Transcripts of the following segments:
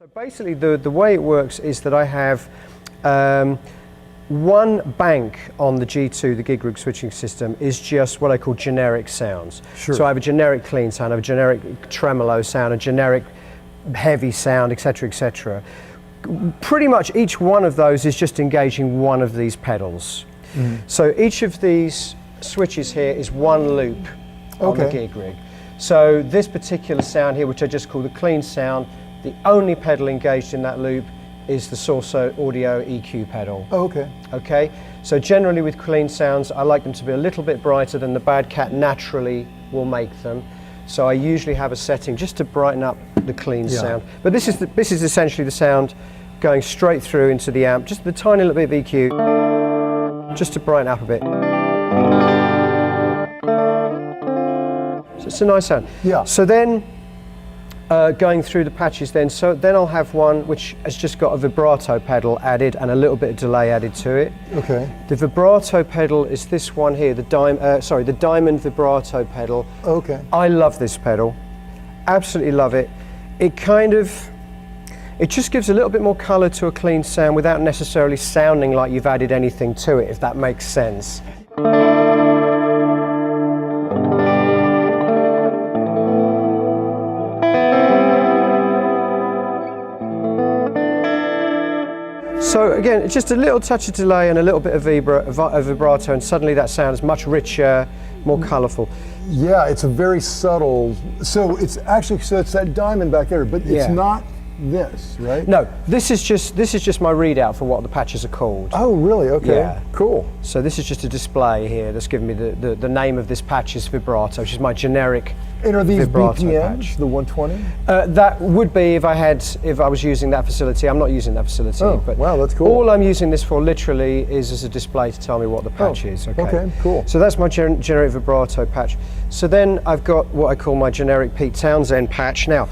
So basically the way it works is that I have one bank on the G2, the gig rig switching system, is just what I call generic sounds. Sure. So I have a generic clean sound, I have a generic tremolo sound, a generic heavy sound, etc., etc. Pretty much each one of those is just engaging one of these pedals. Mm. So each of these switches here is one loop on the gig rig. So this particular sound here, which I just call the clean sound, the only pedal engaged in that loop is the Source Audio EQ pedal. Oh, okay. Okay, so generally with clean sounds, I like them to be a little bit brighter than the Bad Cat naturally will make them. So I usually have a setting just to brighten up the clean sound. But this is essentially the sound going straight through into the amp, just the tiny little bit of EQ, just to brighten up a bit. So it's a nice sound. Yeah. So then, going through the patches then, so then I'll have one which has just got a vibrato pedal added and a little bit of delay added to it. Okay. The vibrato pedal is this one here, the diamond vibrato pedal. Okay. I love this pedal, absolutely love it. It just gives a little bit more colour to a clean sound without necessarily sounding like you've added anything to it, if that makes sense. So again, it's just a little touch of delay and a little bit of vibrato, and suddenly that sound is much richer, more colourful. Yeah, it's a very subtle. So it's actually it's that diamond back there, but it's not this, right? No, this is just my readout for what the patches are called. Oh, really? Okay. Yeah. Cool. So this is just a display here that's giving me the name of this patch is vibrato, which is my generic. And are these vibrato BPMs, patch. the 120? That would be if I was using that facility. I'm not using that facility. Oh, but wow, that's cool. All I'm using this for literally is as a display to tell me what the patch is. Okay, cool. So that's my generic vibrato patch. So then I've got what I call my generic Pete Townsend patch. Now,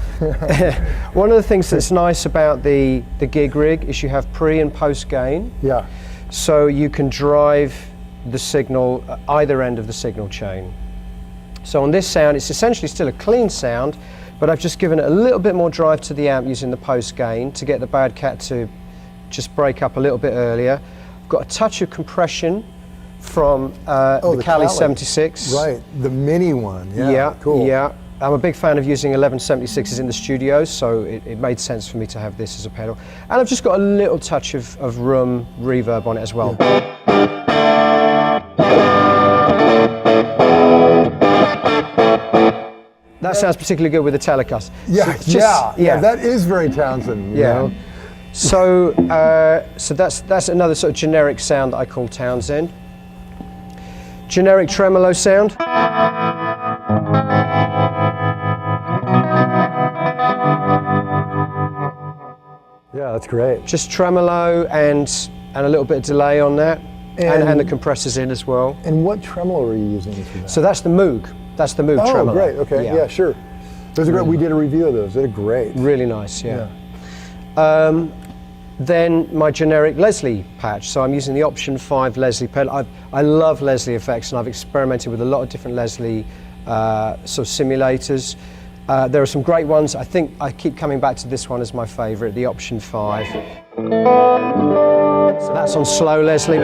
one of the things that's nice about the gig rig is you have pre and post gain. Yeah. So you can drive the signal at either end of the signal chain. So on this sound, it's essentially still a clean sound, but I've just given it a little bit more drive to the amp using the post gain to get the Bad Cat to just break up a little bit earlier. I've got a touch of compression from the Cali 76. Right, the mini one. Yeah, cool. Yeah. I'm a big fan of using 1176s in the studio, so it made sense for me to have this as a pedal. And I've just got a little touch of room reverb on it as well. Yeah. That sounds particularly good with the Telecaster. Yeah, yeah, that is very Townsend. You know? So, so that's another sort of generic sound that I call Townsend. Generic tremolo sound. Yeah, that's great. Just tremolo and a little bit of delay on that, and the compressors in as well. And what tremolo are you using for that? So that's the Moog. That's the Moog tremolo. Oh, great. Okay. Yeah, sure. Those are great. We did a review of those. They're great. Really nice. Yeah. Then my generic Leslie patch. So I'm using the Option 5 Leslie pedal. I love Leslie effects, and I've experimented with a lot of different Leslie sort of simulators. There are some great ones. I think I keep coming back to this one as my favourite, the Option 5. So that's on slow Leslie.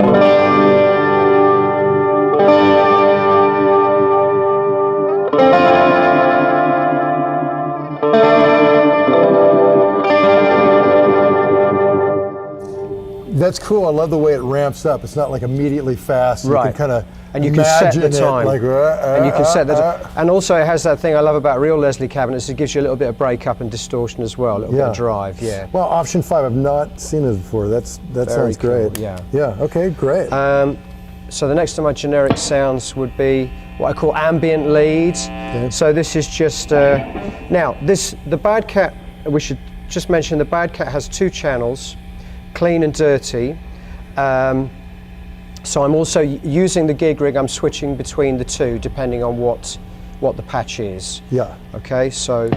That's cool. I love the way it ramps up. It's not like immediately fast. Right. You can kind of and you can set the time. Like, and you can set the and also it has that thing I love about real Leslie cabinets. It gives you a little bit of breakup and distortion as well, a little bit of drive. Yeah. Well, Option 5, I've not seen this before. That sounds great. Cool, yeah. Yeah. Okay. Great. So the next to my generic sounds would be what I call ambient leads. Okay. So this is just now the Bad Cat. We should just mention the Bad Cat has 2 channels. Clean and dirty. So I'm also using the gig rig. I'm switching between the 2 depending on what the patch is. Yeah. Okay. So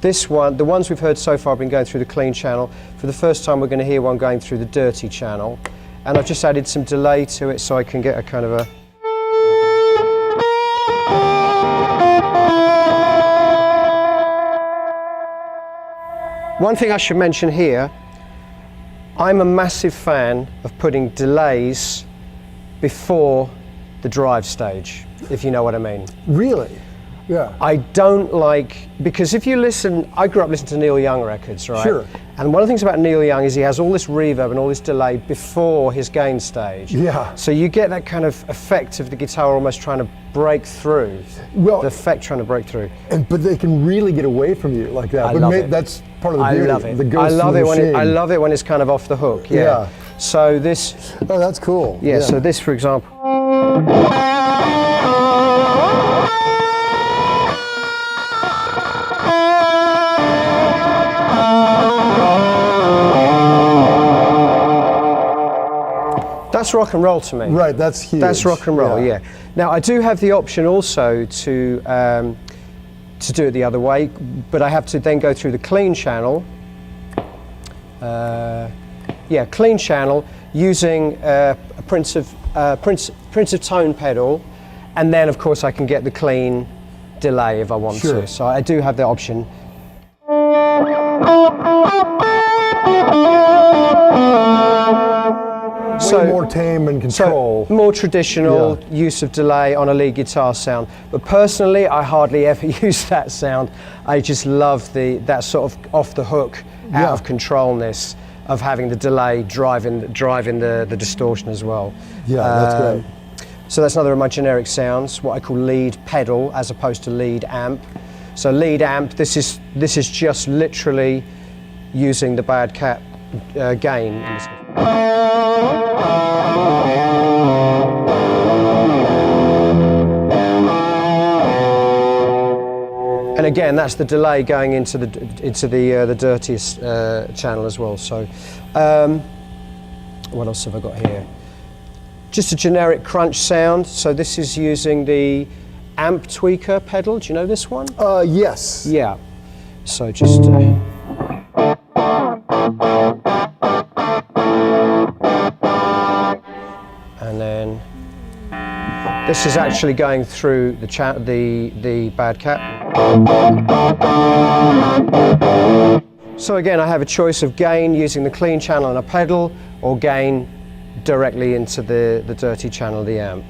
this one, the ones we've heard so far have been going through the clean channel. For the first time, we're going to hear one going through the dirty channel, and I've just added some delay to it so I can get a kind of a. One thing I should mention here, I'm a massive fan of putting delays before the drive stage, if you know what I mean. Really? Yeah. I don't like, because if you listen, I grew up listening to Neil Young records, right? Sure. And one of the things about Neil Young is he has all this reverb and all this delay before his gain stage. Yeah. So you get that kind of effect of the guitar almost trying to break through. Well, the effect trying to break through. but they can really get away from you like that. I love it. That's part of the I beauty. love it. The I ghost love of the it when machine. I love it when it's kind of off the hook. Yeah. Yeah. So this. Oh, that's cool. Yeah. So this, for example. That's rock and roll to me. Right, that's huge. That's rock and roll, yeah. Now I do have the option also to do it the other way, but I have to then go through the clean channel. Clean channel using a Prince of Tone pedal, and then of course I can get the clean delay if I want Sure. to. So I do have the option. Way more tame and control. So more traditional use of delay on a lead guitar sound. But personally, I hardly ever use that sound. I just love that sort of off the hook, out of controlness of having the delay driving the distortion as well. Yeah, that's great. So that's another of my generic sounds, what I call lead pedal as opposed to lead amp. So lead amp, this is just literally using the bad cat gain in this case. And again, that's the delay going into the dirtiest channel as well. So, what else have I got here? Just a generic crunch sound. So this is using the amp tweaker pedal. Do you know this one? Yes. Yeah. So just. And then this is actually going through the bad cat. So again, I have a choice of gain using the clean channel on a pedal, or gain directly into the dirty channel of the amp.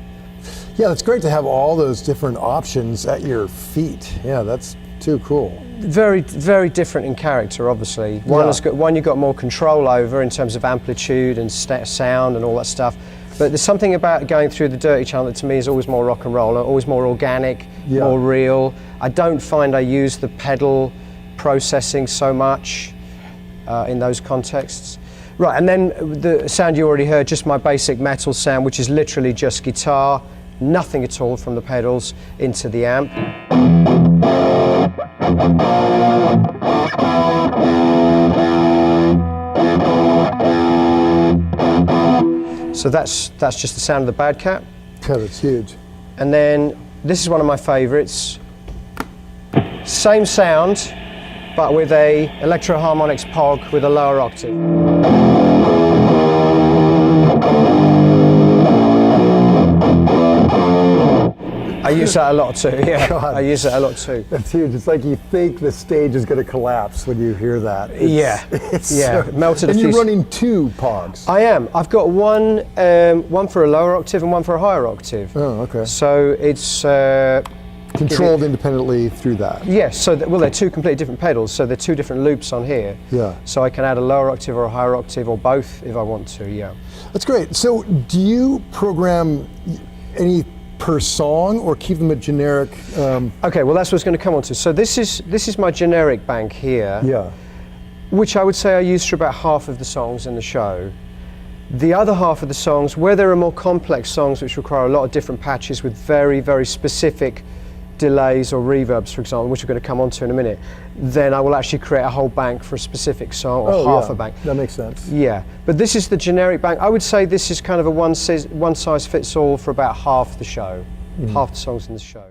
Yeah, it's great to have all those different options at your feet. Yeah, that's too cool. Very, very different in character, obviously. One you've got more control over in terms of amplitude and sound and all that stuff. But there's something about going through the dirty channel that to me is always more rock and roll, always more organic, more real. I don't find I use the pedal processing so much in those contexts. Right, and then the sound you already heard, just my basic metal sound, which is literally just guitar, nothing at all from the pedals into the amp. So that's just the sound of the bad cat. Yeah, that's huge. And then this is one of my favorites. Same sound, but with a Electro-Harmonix POG with a lower octave. I use that a lot too, yeah. God. I use that a lot too. That's huge. It's like you think the stage is going to collapse when you hear that. It's melted a And few. you're running two POGs. I am. I've got one for a lower octave and one for a higher octave. Oh, okay. So it's Controlled independently through that. yes. So they're two completely different pedals. So they're two different loops on here. Yeah. So I can add a lower octave or a higher octave or both if I want to. Yeah. That's great. So do you program any per song or keep them at generic? Okay. Well, that's what I was going to come on to. So this is my generic bank here. Yeah. Which I would say I use for about half of the songs in the show. The other half of the songs, where there are more complex songs which require a lot of different patches with very, very specific delays or reverbs, for example, which we're going to come on to in a minute, then I will actually create a whole bank for a specific song, or half a bank. That makes sense. Yeah, but this is the generic bank. I would say this is kind of a one size fits all for about half the show, half the songs in the show.